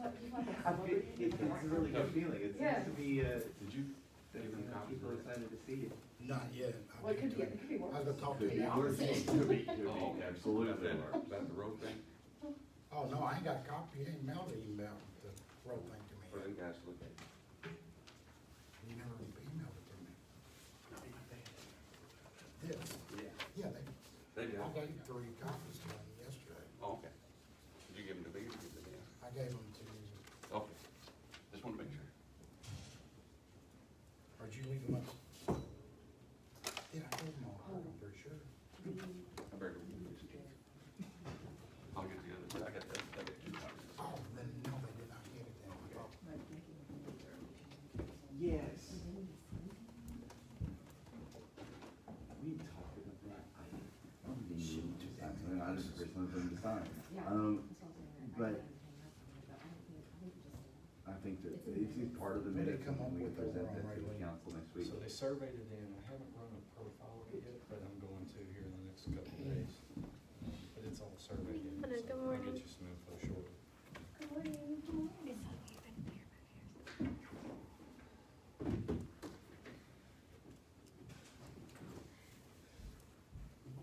It's a really good feeling. It seems to be, Did you give them copies? people are excited to see it. Not yet. Well, it could be I was worse. gonna talk to Could be you. worse. Could be. Oh, okay, absolutely. Is that the road thing? Oh, no, I ain't got a copy. You ain't mailed it, emailed the road thing to For me. them guys to look at. You never emailed it to me. Yes. Yeah. Yeah, They did. I gave 3 copies to them yesterday. Oh, okay. Did you give them to me or give them to them? I gave them to, Okay. Just want to make sure. or did you leave them up? Yeah, I gave them all, I'm pretty sure. I better go get these again. I'll get the other, I got that, I got 2 copies. Oh, then, no, they did not get it then. Oh, Yes. We talked about that. I just for something to sign. But I think that it's part of the When they minutes come up and we with can present overall that to the rate. council next week. So they surveyed it in, I haven't run a profile of it yet, but I'm going to here in the next couple of days. But it's all surveyed in, so Good I'll morning. get you some info shortly.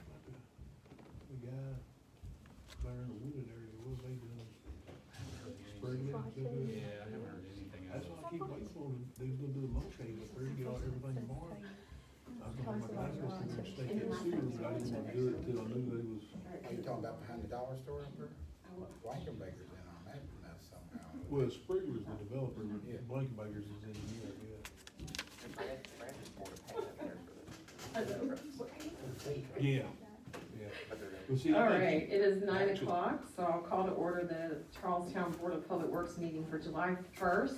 The guy there in the wooded area, what they doing? Spraying it? Yeah, I haven't heard anything out That's of why it. I keep waiting for them. They was gonna do a mulching up there, get all everything tomorrow. I was gonna have my guys go through there and stake that sewer, but I didn't want to do it till I knew they was, Are you talking about behind the dollar store up there? Blankenbaker's in on that mess somehow. well, Sprigler's the developer, but Yeah. Blankenbaker's is in here, yeah. Yeah, yeah. Well, see, I All think right, it is 9 actually- o'clock, so I'll call to order the Charlestown Board of Public Works meeting for July 1st.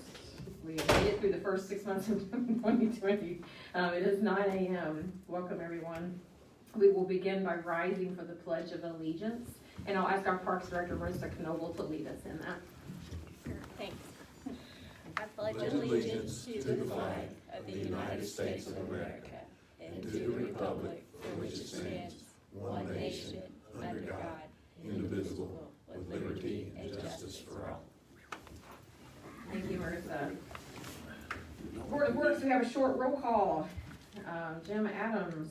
We have made it through the first 6 months of 2020. It is 9 a.m. Welcome, everyone. We will begin by rising for the Pledge of Allegiance, and I'll ask our Parks Director, Marissa Knoble, to lead us in that. Thanks. I pledge allegiance to the flag of the United States of America and to the republic for which it stands, one nation, under God, indivisible, with liberty and justice for all. Thank you, Marissa. Board of Works, we have a short roll call. Jim Adams.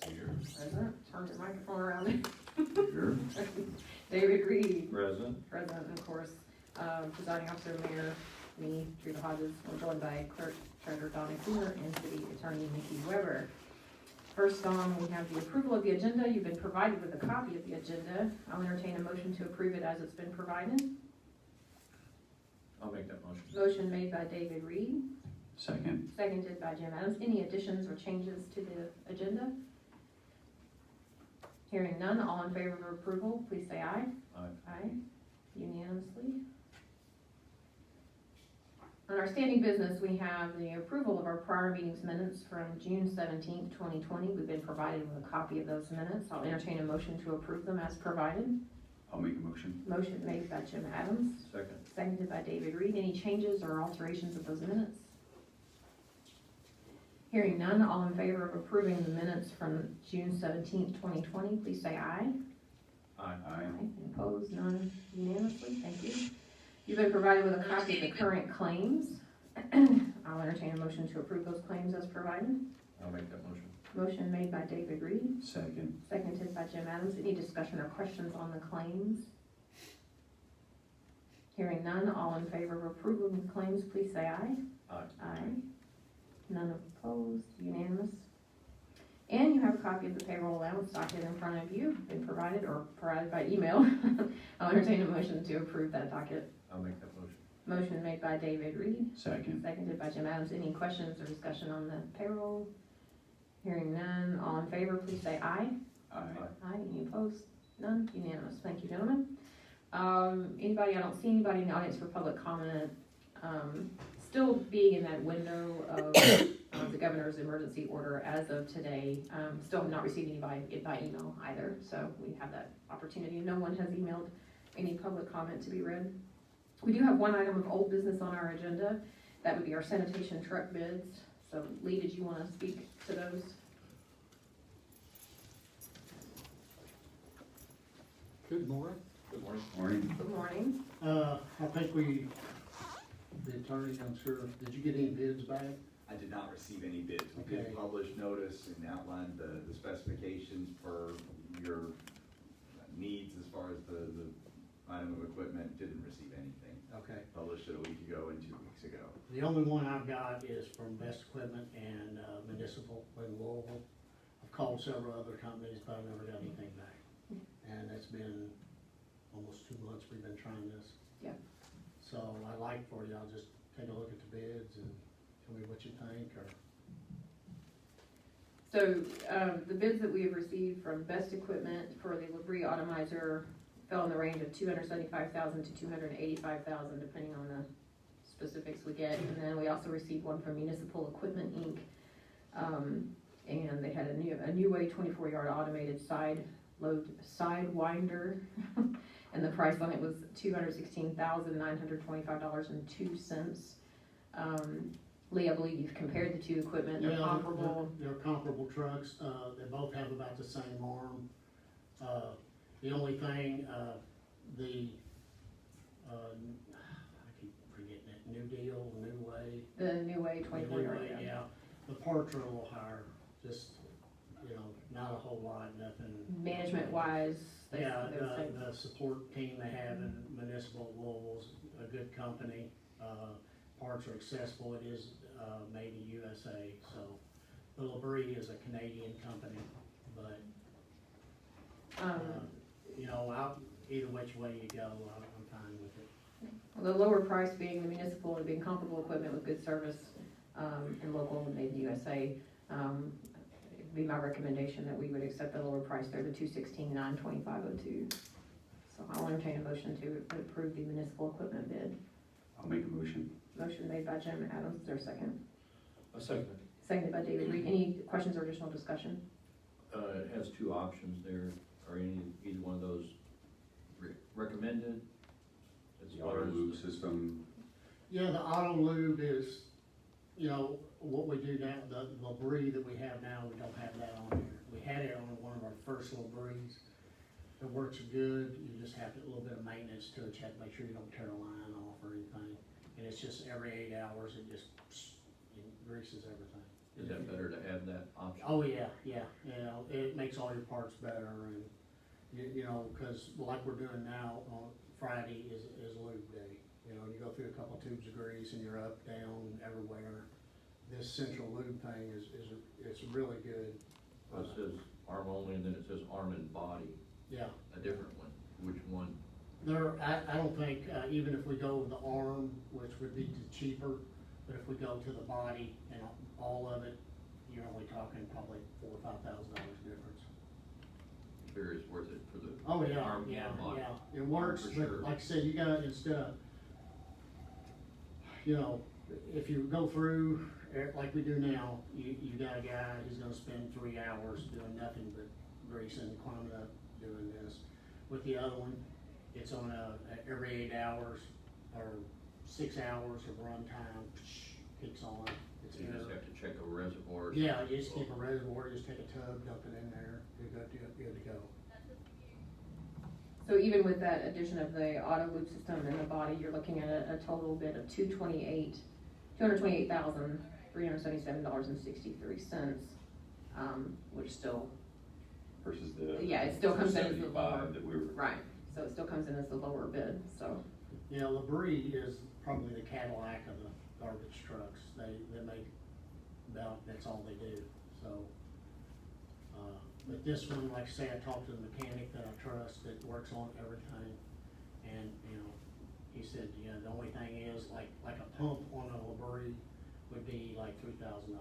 Here. Present. Turn your microphone around. Sure. David Reed. Present. President, of course. Presiding officer, Mayor, me, Teresa Hodges. I'm joined by Clerk Treasurer Donna Cooler and City Attorney Nikki Weber. First on, we have the approval of the agenda. You've been provided with a copy of the agenda. I'll entertain a motion to approve it as it's been provided. I'll make that motion. Motion made by David Reed, Second. seconded by Jim Adams. Any additions or changes to the agenda? Hearing none, all in favor of approval, please say aye. Aye. Aye, unanimously. On our standing business, we have the approval of our prior meetings minutes from June 17th, 2020. We've been provided with a copy of those minutes. I'll entertain a motion to approve them as provided. I'll make a motion. Motion made by Jim Adams, Second. seconded by David Reed. Any changes or alterations of those minutes? Hearing none, all in favor of approving the minutes from June 17th, 2020, please say aye. Aye. Any opposed? None, unanimously. Thank you. You've been provided with a copy of the current claims. I'll entertain a motion to approve those claims as provided. I'll make that motion. Motion made by David Reed, Second. seconded by Jim Adams. Any discussion or questions on the claims? Hearing none, all in favor of approving the claims, please say aye. Aye. Aye. None opposed, unanimous. And you have a copy of the payroll allowance docket in front of you, been provided or provided by email. I'll entertain a motion to approve that docket. I'll make that motion. Motion made by David Reed, Second. seconded by Jim Adams. Any questions or discussion on the payroll? Hearing none, all in favor, please say aye. Aye. Aye, any opposed? None, unanimous. Thank you, gentlemen. Anybody, I don't see anybody in the audience for public comment. Still being in that window of the governor's emergency order as of today. Still have not received anybody by email either, so we have that opportunity. No one has emailed any public comment to be read. We do have one item of old business on our agenda. That would be our sanitation truck bids. So Lee, did you want to speak to those? Good morning. Good morning. Morning. Good morning. I think the attorney, I'm sure, did you get any bids back? I did not receive any bids. We Okay. did publish notice and outlined the specifications for your needs as far as the item of equipment. Didn't receive anything. Okay. Published it a week ago and 2 weeks ago. The only one I've got is from Best Equipment and Municipal in Louisville. I've called several other companies, but I've never got anything back. And it's been almost 2 months we've been trying this. Yeah. So I'd like for you, I'll just take a look at the bids and tell me what you think, or, So, the bids that we have received from Best Equipment for the Labrie Atomizer fell in the range of $275,000 to $285,000, depending on the specifics we get. And then we also received one from Municipal Equipment, Inc. And they had a new way 24-yard automated side winder. And the price on it was $216,925.02. Lee, I believe you've compared the two equipment, they're Yeah, comparable. They're comparable trucks, they both have about the same arm. The only thing, I keep forgetting it, New Deal, New Way. The new way 24-yard. Yeah, the parts are a little higher, just, not a whole lot, nothing. Management wise, Yeah, the support team they have in Municipal Louisville's a good company. Parts are accessible, it is, made in USA, so. The Labrie is a Canadian company, but, either which way you go, I'm fine with it. the lower price being the municipal and being comparable equipment with good service, and local and made in USA. It'd be my recommendation that we would accept the lower price there, the $216,925.02. So I'll entertain a motion to approve the municipal equipment bid. I'll make a motion. Motion made by Jim Adams, is there a second? A second. Seconded by David Reed. Any questions or additional discussion? It has two options there. Are either one of those recommended? As The far auto as lube the- system, Yeah, the auto lube is, what we do now, the Labrie that we have now, we don't have that on here. We had it on one of our first Labries. It works good, you just have a little bit of maintenance to it, you have to make sure you don't tear a line off or anything. And it's just every 8 hours, it just greases everything. Is that better to add that option? Oh, yeah, it makes all your parts better and, cause like we're doing now, on Friday is lube day. You go through a couple tubes of grease and you're up, down, everywhere. This central lube thing it's really good. Well, it says arm only, and then it says arm and body, Yeah, a different one. Which one? I don't think, even if we go with the arm, which would be cheaper, but if we go to the body and all of it, you're only talking probably $4,000 or $5,000 difference. Sure is worth it for the Oh, yeah, arm yeah, and body. yeah, it works, For but sure. like I said, you gotta, instead of, if you go through, like we do now, you got a guy who's gonna spend 3 hours doing nothing but greasing, climbing up, doing this. With the other one, it's on every 8 hours or 6 hours of run time, kicks on. It's You just air. have to check a reservoir. Yeah, you just keep a reservoir, just take a tub, dump it in there, you're good to go. So even with that addition of the auto lube system in the body, you're looking at a total bid of $228,377.63, which still, versus the. yeah, it still comes in as the lower. 75 that we were. Right, so it still comes in as the lower bid, so. Yeah, Labrie is probably the Cadillac of the garbage trucks. They make that's all they do, so. But this one, like I say, I talked to the mechanic that I trust that works on everything. And, he said, the only thing is like a pump on a Labrie would be like $3,000.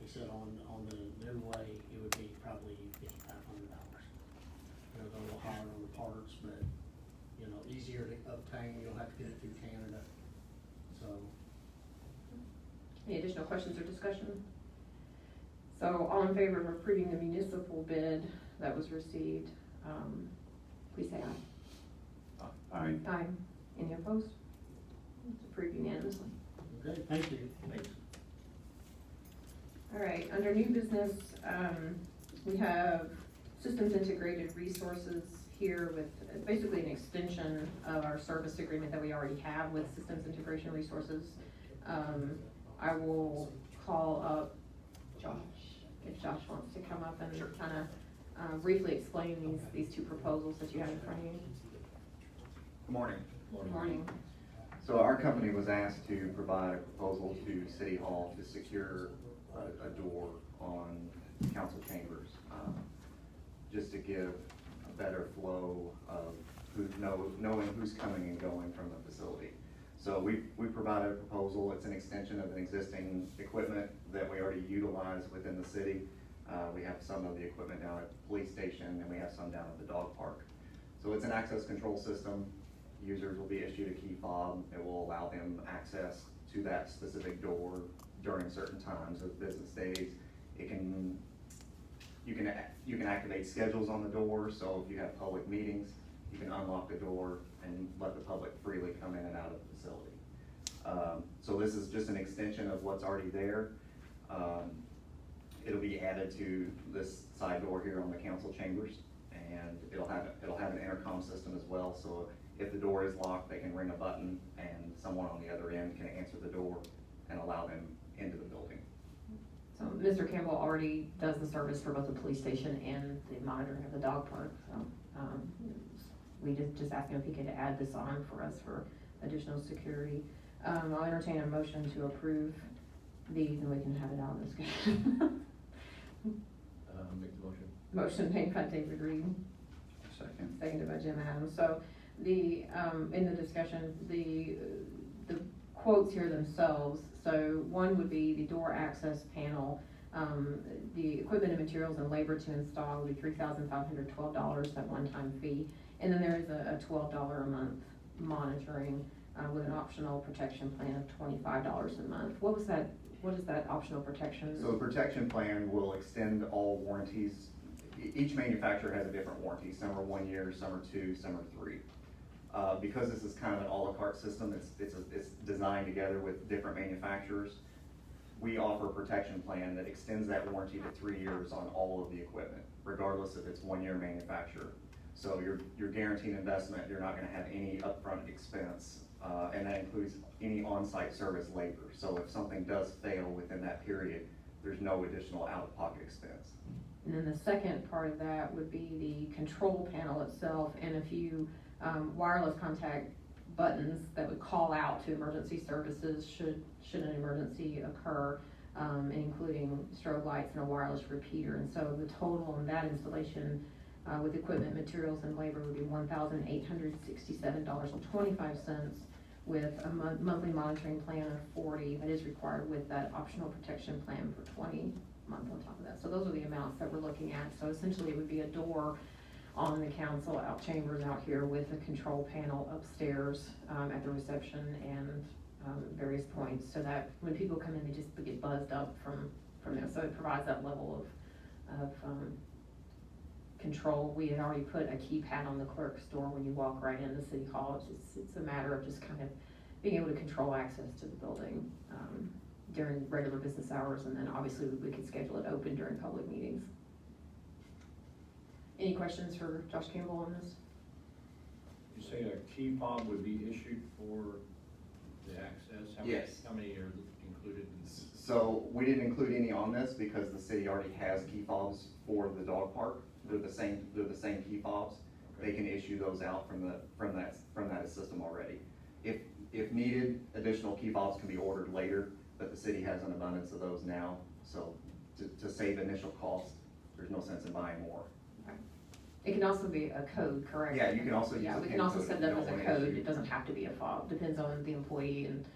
He said on the new way, it would be probably $5,500. They're a little higher on the parts, but, easier to obtain, you'll have to get it through Canada, so. Any additional questions or discussion? So all in favor of approving the municipal bid that was received, please say aye. Aye. Aye. Any opposed? It's approved unanimously. Okay, thank you. Thanks. All right, under new business, we have Systems Integrated Resources here with basically an extension of our service agreement that we already have with Systems Integration Resources. I will call up Josh, if Josh wants to come up and kind of briefly explain these two proposals that you have in front of you. Good morning. Good morning. So our company was asked to provide a proposal to City Hall to secure a door on council chambers, just to give a better flow of knowing who's coming and going from the facility. So we provided a proposal. It's an extension of an existing equipment that we already utilize within the city. We have some of the equipment down at the police station, and we have some down at the dog park. So it's an access control system. Users will be issued a key fob. It will allow them access to that specific door during certain times of business days. You can activate schedules on the door, so if you have public meetings, you can unlock the door and let the public freely come in and out of the facility. So this is just an extension of what's already there. It'll be added to this side door here on the council chambers, and it'll have an intercom system as well, so if the door is locked, they can ring a button and someone on the other end can answer the door and allow them into the building. So Mr. Campbell already does the service for both the police station and the monitoring of the dog park, so, we just asked him if he could add this on for us for additional security. I'll entertain a motion to approve these and we can have it out in discussion. Make the motion. Motion made by David Reed, Second. seconded by Jim Adams. So the, in the discussion, the quotes here themselves, so one would be the door access panel. The equipment and materials and labor to install would be $3,512, that one-time fee. And then there is a $12 a month monitoring with an optional protection plan of $25 a month. What is that optional protection? So the protection plan will extend all warranties. Each manufacturer has a different warranty. Some are 1 year, some are 2, some are 3. Because this is kind of an a la carte system, it's designed together with different manufacturers. We offer a protection plan that extends that warranty to 3 years on all of the equipment, regardless if it's 1 year manufacturer. So you're guaranteed investment. You're not going to have any upfront expense, and that includes any on-site service labor. So if something does fail within that period, there's no additional out-of-pocket expense. And then the second part of that would be the control panel itself and a few wireless contact buttons that would call out to emergency services should an emergency occur, including strobe lights and a wireless repeater. And so the total on that installation with equipment, materials, and labor would be $1,867.25 with a monthly monitoring plan of $40 that is required with that optional protection plan for $20 a month on top of that. So those are the amounts that we're looking at. So essentially it would be a door on the council out chambers out here with a control panel upstairs at the reception and various points, so that when people come in, they just get buzzed up from there. So it provides that level of control. We had already put a keypad on the clerk's door when you walk right into City Hall. It's a matter of just kind of being able to control access to the building during regular business hours, and then obviously we could schedule it open during public meetings. Any questions for Josh Campbell on this? You say a key fob would be issued for the access? Yes. How many are included? So we didn't include any on this because the city already has key fobs for the dog park. They're the same key fobs. Okay. They can issue those out from that system already. If needed, additional key fobs can be ordered later, but the city has an abundance of those now. So to save initial cost, there's no sense in buying more. It can also be a code, correct? Yeah, you can also use Yeah, a we PIN can also code send if them you as a don't want code. issue. It doesn't have to be a fob. Depends on the employee and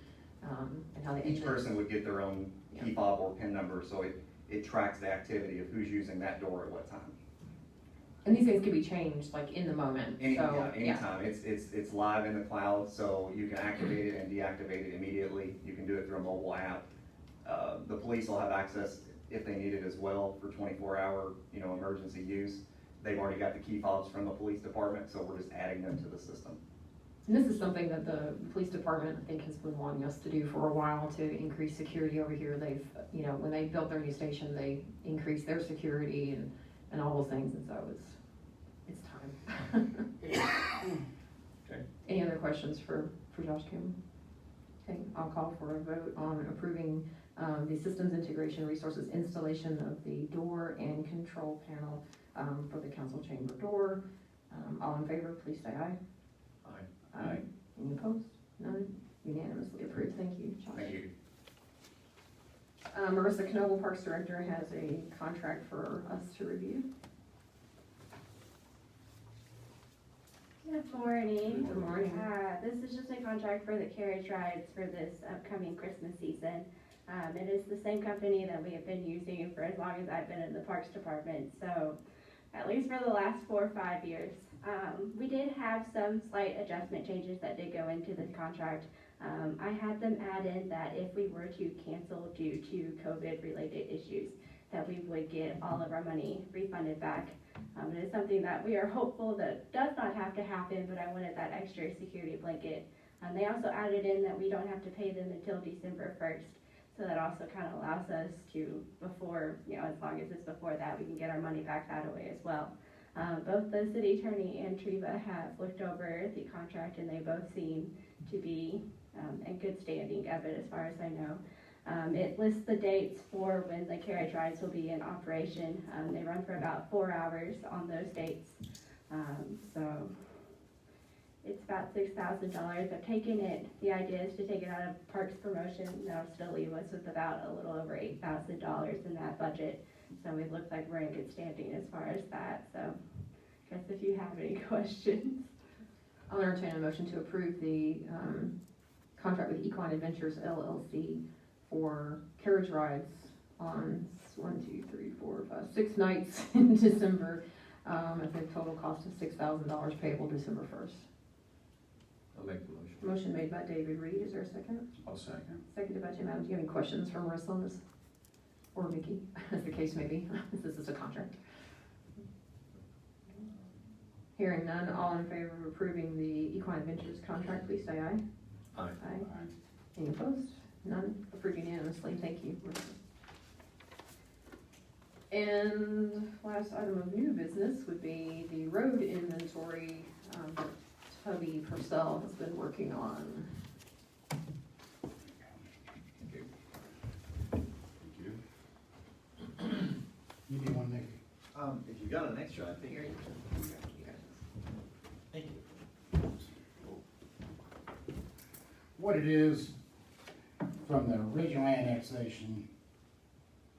how they. Each person would get their own key fob or PIN number, so it tracks the activity of who's using that door at what time. And these things can be changed like in the moment. Anytime. It's live in the cloud, so you can activate it and deactivate it immediately. You can do it through a mobile app. The police will have access if they need it as well for 24-hour, emergency use. They've already got the key fobs from the police department, so we're just adding them to the system. And this is something that the police department, I think, has been wanting us to do for a while to increase security over here. They've, when they built their new station, they increased their security and all those things, and so it's time. Okay. Any other questions for Josh Kim? Okay, I'll call for a vote on approving the systems integration resources installation of the door and control panel for the council chamber door. All in favor, please say aye. Aye. Aye. Any opposed? None? Unanimously approved. Thank you, Josh. Thank you. Marissa Knoble, Parks Director, has a contract for us to review. Good morning. Good morning. This is just a contract for the carriage rides for this upcoming Christmas season. It is the same company that we have been using for as long as I've been in the Parks Department, so at least for the last 4 or 5 years. We did have some slight adjustment changes that did go into this contract. I had them add in that if we were to cancel due to COVID-related issues, that we would get all of our money refunded back. It is something that we are hopeful that does not have to happen, but I wanted that extra security blanket. They also added in that we don't have to pay them until December 1st. So that also kind of allows us to, before, as long as it's before that, we can get our money back that way as well. Both the city attorney and Treva have looked over the contract, and they both seem to be in good standing of it as far as I know. It lists the dates for when the carriage rides will be in operation. They run for about 4 hours on those dates. So it's about $6,000. I've taken it, the idea is to take it out of Parks Promotion. That'll still leave us with about a little over $8,000 in that budget. So it looks like we're in good standing as far as that. So I guess if you have any questions. I'll entertain a motion to approve the contract with Equine Adventures LLC for carriage rides on 6 nights in December at the total cost of $6,000 payable December 1st. I'll make the motion. Motion made by David Reed. Is there a second? I'll second. Seconded by Jim Adams. Do you have any questions for Marissa on this? Or Vicky, as the case may be. This is a contract. Hearing none, all in favor of approving the Equine Adventures contract, please say aye. Aye. Aye. Any opposed? None? Approved unanimously. Thank you, Marissa. And last item of new business would be the road inventory that Tubby Purcell has been working on. Thank you. You do one, Nick? If you got an extra, I think. Here, Thank you. What it is, from the original annexation,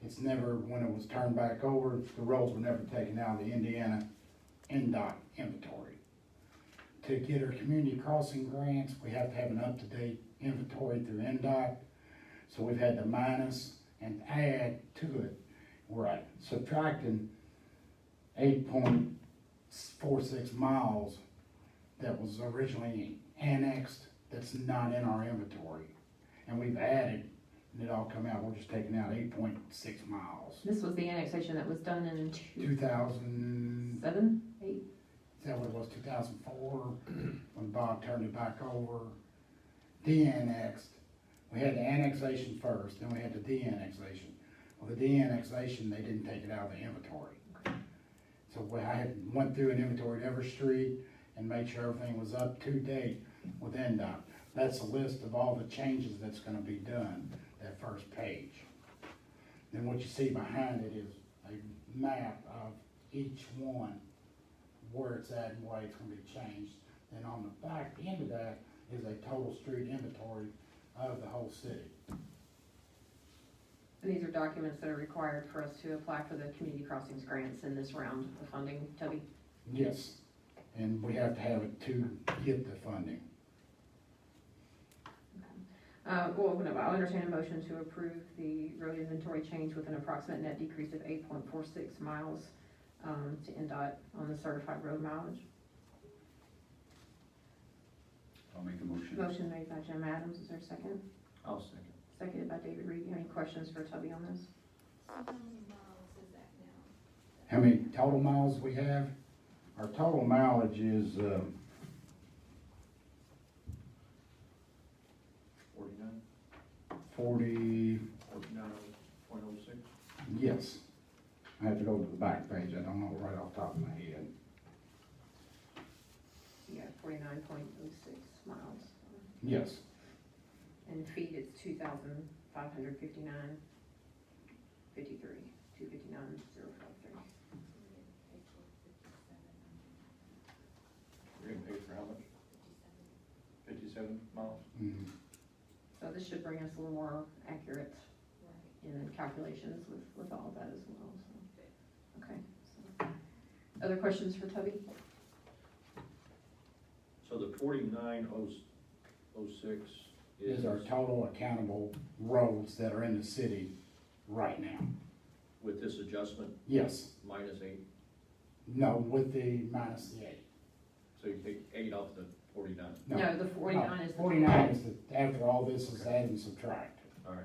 it's never, when it was turned back over, the roads were never taken out of the Indiana NDOT inventory. To get our community crossing grants, we have to have an up-to-date inventory through NDOT. So we've had to minus and add to it. We're at subtracting 8.46 miles that was originally annexed that's not in our inventory. And we've added, and it all come out, we're just taking out 8.6 miles. This was the annexation that was done in 2000, 2007, 8? is that what it was, 2004, when Bob turned it back over, de-annexed. We had the annexation first, then we had the de-annexation. Well, the de-annexation, they didn't take it out of the inventory. Okay. So I went through and inventoried every street and made sure everything was up to date with NDOT. That's a list of all the changes that's gonna be done, that first page. Then what you see behind it is a map of each one, where it's at and why it's gonna be changed. And on the back end of that is a total street inventory of the whole city. And these are documents that are required for us to apply for the community crossings grants in this round of funding, Tubby? Yes, and we have to have it to get the funding. I'll entertain a motion to approve the road inventory change with an approximate net decrease of 8.46 miles to NDOT on the certified road mileage. I'll make a motion. Motion made by Jim Adams. Is there a second? I'll second. Seconded by David Reed. You have any questions for Tubby on this? How many miles is that now? How many total miles we have? Our total mileage is, 49, 40, 49.06. yes. I have to go to the back page, I don't know right off the top of my head. 49.06 miles. Yes, And feet, it's 2,559.53, 259,053. We're getting paid for how much? 57 miles? mhm. So this should bring us a little more accurate in calculations with all of that as well, so. Okay, so. Other questions for Toby? So the 4906 Is our total accountable roads that are in the city right now. with this adjustment, Yes, -8, no, with the minus the 8. so you take 8 off the 49. No, the 49 is the. 49 is the, after all this is added and subtracted. All right.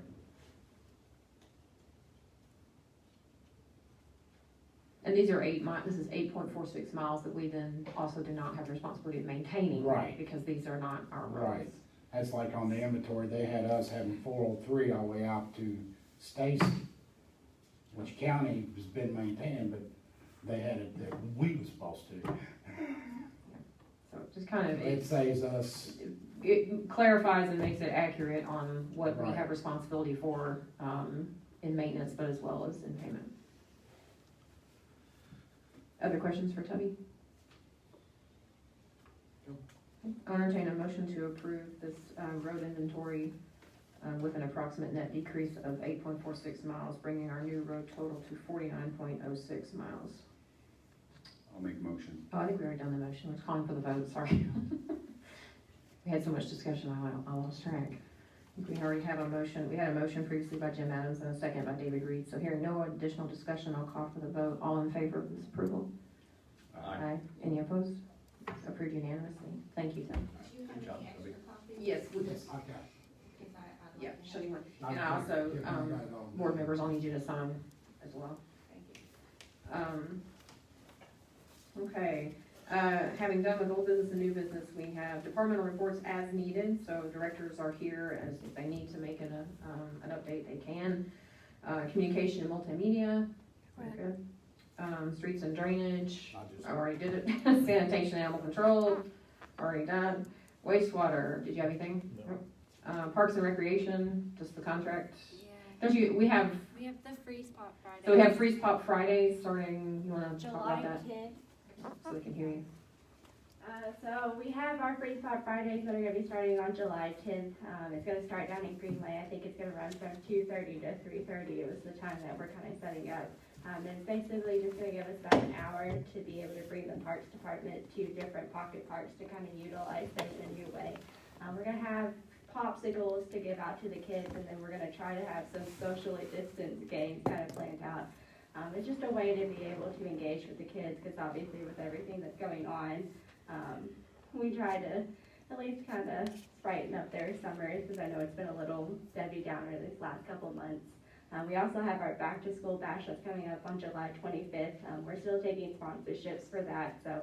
And these are this is 8.46 miles that we then also do not have the responsibility of maintaining. Right. Because these are not our Right. roads. That's like on the inventory, they had us having 403 all the way out to Stacy, which county has been maintaining, but they had it that we were supposed to. So it just kind of, It saves us, it clarifies and makes it accurate on what we Right. have responsibility for, in maintenance, but as well as in payment. Other questions for Toby? I'll entertain a motion to approve this, road inventory, with an approximate net decrease of 8.46 miles, bringing our new road total to 49.06 miles. I'll make a motion. Oh, I think we already done the motion, we're calling for the vote, sorry. We had so much discussion, I lost track. I think we already have a motion, we had a motion previously by Jim Adams and a second by David Reed, so hearing no additional discussion, I'll call for the vote. All in favor of this approval? Aye. Any opposed? Approved unanimously. Thank you, Tim. Good job, Toby. Yes, we just, okay. yeah, show you one. And I also, board members, I'll need you to sign as well. Okay, having done with old business and new business, we have departmental reports as needed, so directors are here as if they need to make an update, they can. Communication and multimedia, very good. Streets and drainage, I already did it. Sanitation, animal control, already done. Wastewater, did you have anything? No. Parks and recreation, just the contract. Yeah. Don't you, we have We have the Freeze Pop Friday. So we have Freeze Pop Fridays starting, you wanna talk about July that? 10th. So they can hear you. So we have our Freeze Pop Fridays that are gonna be starting on July 10th. It's gonna start down in Greenway. I think it's gonna run from 2:30 to 3:30. It was the time that we're kind of setting up. And it's basically just gonna give us about an hour to be able to bring the Parks Department to different pocket parks to kind of utilize them in a new way. We're gonna have popsicles to give out to the kids, and then we're gonna try to have some socially distanced games kind of planned out. It's just a way to be able to engage with the kids, because obviously with everything that's going on, we try to at least kind of brighten up their summers, because I know it's been a little Debbie Downer these last couple months. We also have our back to school bash that's coming up on July 25th. We're still taking sponsorships for that, so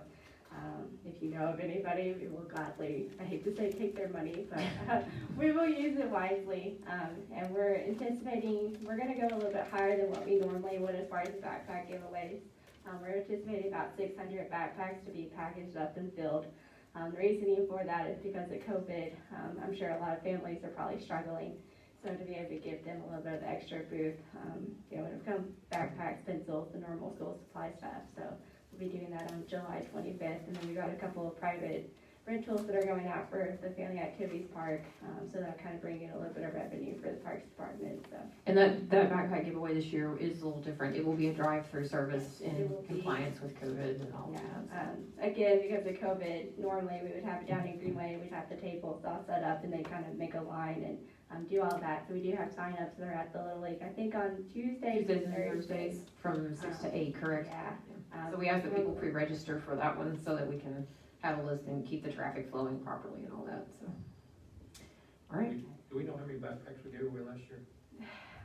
if you know of anybody, we will gladly, I hate to say take their money, but we will use it wisely. And we're anticipating, we're gonna go a little bit higher than what we normally would as far as backpack giveaways. We're anticipating about 600 backpacks to be packaged up and filled. The reasoning for that is because of COVID. I'm sure a lot of families are probably struggling. So to be able to give them a little bit of extra booth, when it comes backpacks, pencils, the normal school supply stuff. So we'll be doing that on July 25th. And then we got a couple of private rentals that are going out for the Family Activities Park. So that'll kind of bring in a little bit of revenue for the Parks Department. So. And that backpack giveaway this year is a little different. It will be a drive-through service in It will be. compliance with COVID and all that. Again, because of COVID, normally we would have it down in Greenway, we'd have the tables all set up and they kind of make a line and do all that. So we do have sign-ups that are at the Little League, I think on Tuesdays Tuesdays and and Thursdays. Thursdays from 6 to 8, correct? Yeah. So we ask that people pre-register for that one so that we can have a list and keep the traffic flowing properly and all that, so. All right. Do we know how many backpacks we gave away last year?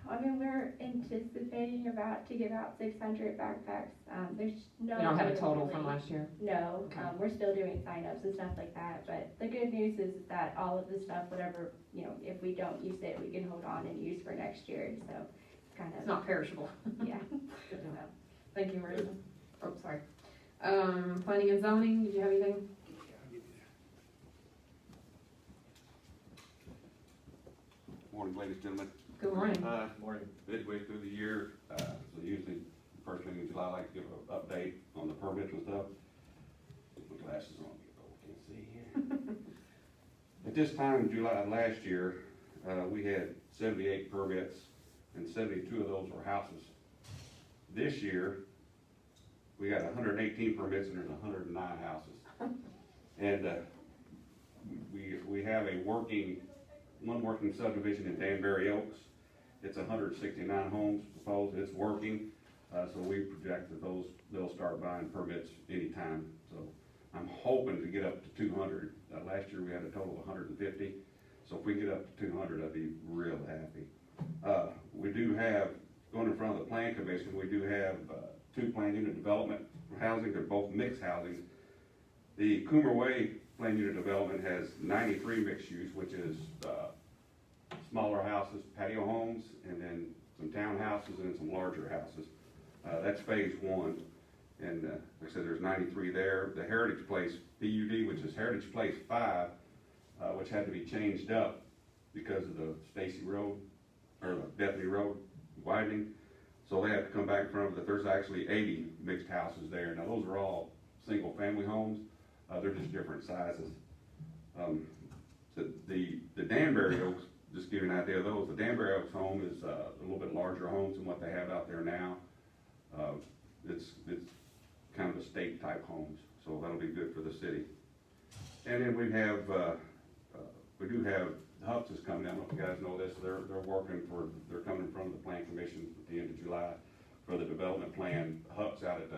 I mean, we're anticipating about to give out 600 backpacks. There's no. We don't have a total really- from last year? No, Okay. we're still doing signups and stuff like that, but the good news is that all of the stuff, whatever, if we don't use it, we can hold on and use for next year, so it's kind It's of, not perishable. yeah. Good to know. Thank you, Marissa. Oh, sorry. Planning and zoning, did you have anything? Morning, ladies and gentlemen. Good morning. Morning. Midway through the year, so usually the first meeting in July, I like to give an update on the permits and stuff. Put my glasses on, can't see here. At this time in July last year, we had 78 permits and 72 of those were houses. This year, we got 118 permits and there's 109 houses. And we have one working subdivision in Danbury Oaks. It's 169 homes proposed, it's working. So we project that they'll start buying permits anytime. So I'm hoping to get up to 200. Last year we had a total of 150. So if we get up to 200, I'd be real happy. We do have, going in front of the Plan Commission, we do have 2 planned unit development housing. They're both mixed housing. The Coomer Way planned unit development has 93 mixed use, which is smaller houses, patio homes, and then some townhouses and some larger houses. That's phase 1. And like I said, there's 93 there. The Heritage Place PUD, which is Heritage Place 5, which had to be changed up because of the Stacy Road, or the Bethany Road widening. So they have to come back in front of it. There's actually 80 mixed houses there. Now those are all single family homes. They're just different sizes. The Danbury Oaks, just to give you an idea of those, the Danbury Oaks home is a little bit larger homes than what they have out there now. It's kind of estate type homes, so that'll be good for the city. And then we do have Huffs is coming down. I don't know if you guys know this. They're coming from the Plan Commission at the end of July for the development plan. Huffs out at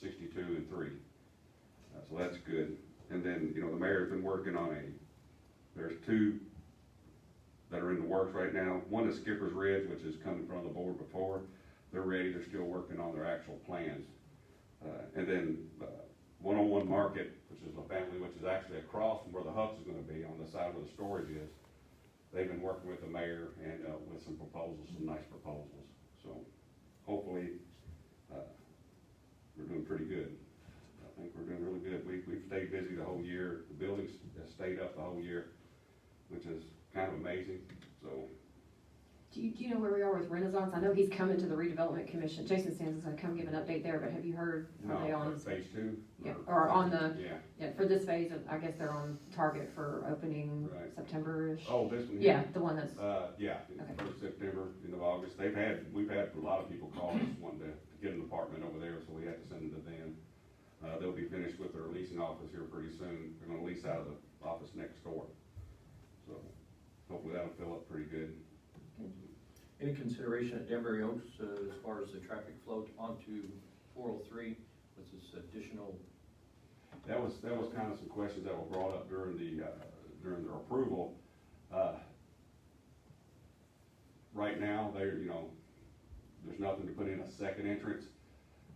62 and 3. So that's good. And then, the mayor's been working on there's 2 that are in the works right now. One is Skipper's Ridge, which has come in front of the board before. They're ready. They're still working on their actual plans. And then 101 Market, which is a family, which is actually across from where the Huffs is going to be on the side where the storage is. They've been working with the mayor and with some proposals, some nice proposals. So hopefully we're doing pretty good. I think we're doing really good. We've stayed busy the whole year. The buildings have stayed up the whole year, which is kind of amazing. So. Do you know where we are with Renaissance? I know he's coming to the redevelopment commission. Jason Sands is gonna come give an update there, but have you heard? Are they on phase 2? Yeah, or on the, yeah, for this phase, I guess they're on target for opening Right. September-ish? Oh, this one? Yeah, the one that's, Yeah, Okay. 1st September, end of August. We've had a lot of people call us wanting to get an apartment over there, so we had to send them to them. They'll be finished with their leasing office here pretty soon. They're gonna lease out of the office next door. So hopefully that'll fill up pretty good. Any consideration at Danbury Oaks as far as the traffic flow onto 403 with this additional? That was kind of some questions that were brought up during their approval. Right now, there's nothing to put in a second entrance.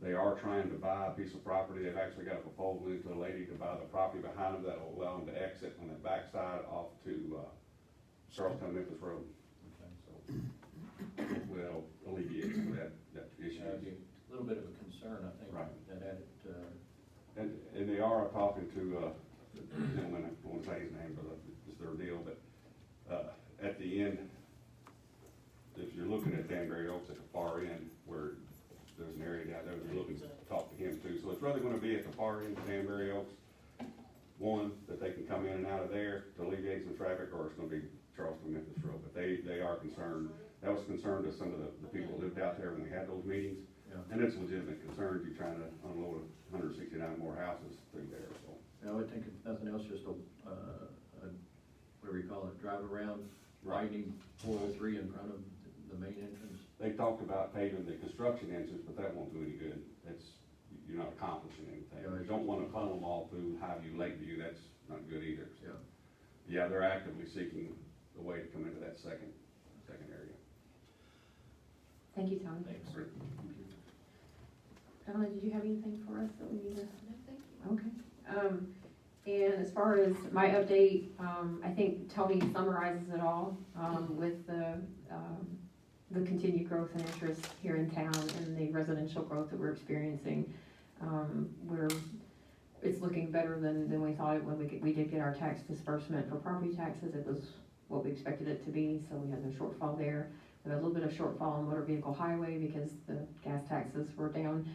They are trying to buy a piece of property. They've actually got a proposal into a lady to buy the property behind them that will allow them to exit on the backside off to Charlestown, Memphis Road. Okay. So hopefully that'll alleviate some of that issue. That'd be a little bit of a concern, I think, Right. that added. And they are talking to the gentleman, I won't say his name, but it's their deal, but at the end, if you're looking at Danbury Oaks at the far end, where there's an area down there, they're looking to talk to him too. So it's really gonna be at the far end of Danbury Oaks. One, that they can come in and out of there to alleviate some traffic, or it's gonna be Charleston, Memphis Road, but they are concerned. That was concerned to some of the people that lived out there when we had those meetings. Yeah. And it's a legitimate concern, you're trying to unload 169 more houses through there, so. I would think if nothing else, just whatever you call it, drive around, widening 403 in front of the main entrance. They talked about paving the construction entrance, but that won't do any good. You're not accomplishing anything. Yeah, You don't wanna funnel them all through Highview, Lakeview, that's not good either. So, Yeah. yeah, they're actively seeking a way to come into that second area. thank you, Tony. Thanks. Donna, did you have anything for us that we need to? No, thank you. Okay. And as far as my update, I think Tony summarizes it all, with the continued growth and interest here in town and the residential growth that we're experiencing. It's looking better than we thought it would. We did get our tax disbursement for property taxes. It was what we expected it to be, so we had no shortfall there. We had a little bit of shortfall on motor vehicle highway because the gas taxes were down,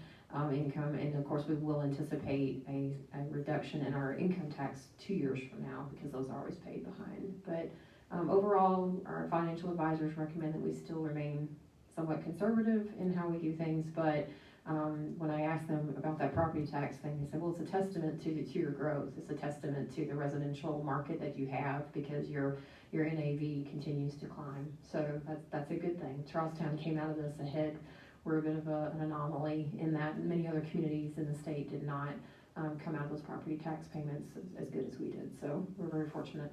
income, and of course, we will anticipate a reduction in our income tax 2 years from now, because those are always paid behind. But, overall, our financial advisors recommend that we still remain somewhat conservative in how we do things, but when I asked them about that property tax thing, they said, well, it's a testament to your growth. It's a testament to the residential market that you have, because your NAV continues to climb. So that's a good thing. Charlestown came out of this ahead. We're a bit of an anomaly in that many other communities in the state did not come out of those property tax payments as good as we did. So we're very fortunate.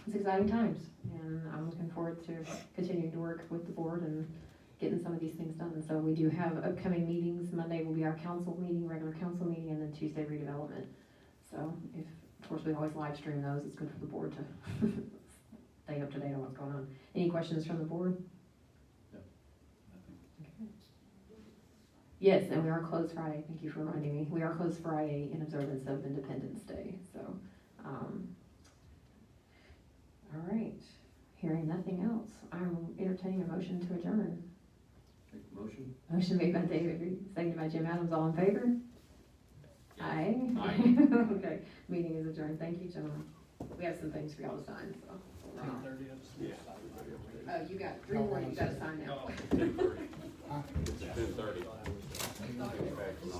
It's exciting times, and I'm looking forward to continuing to work with the board and getting some of these things done. So we do have upcoming meetings. Monday will be our council meeting, regular council meeting, and then Tuesday redevelopment. So of course, we always live stream those. It's good for the board to stay up to date on what's going on. Any questions from the board? No. Okay. Yes, and we are closed Friday. Thank you for reminding me. We are closed Friday in observance of Independence Day. So, all right. Hearing nothing else, I'm entertaining a motion to adjourn. Make a motion? Motion made by David, seconded by Jim Adams. All in favor? Aye. Aye. Okay, meeting is adjourned. Thank you, gentlemen. We have some things for y'all to sign, so. Yeah. Oh, you got 3 more you gotta sign now. 10:30. 10:30.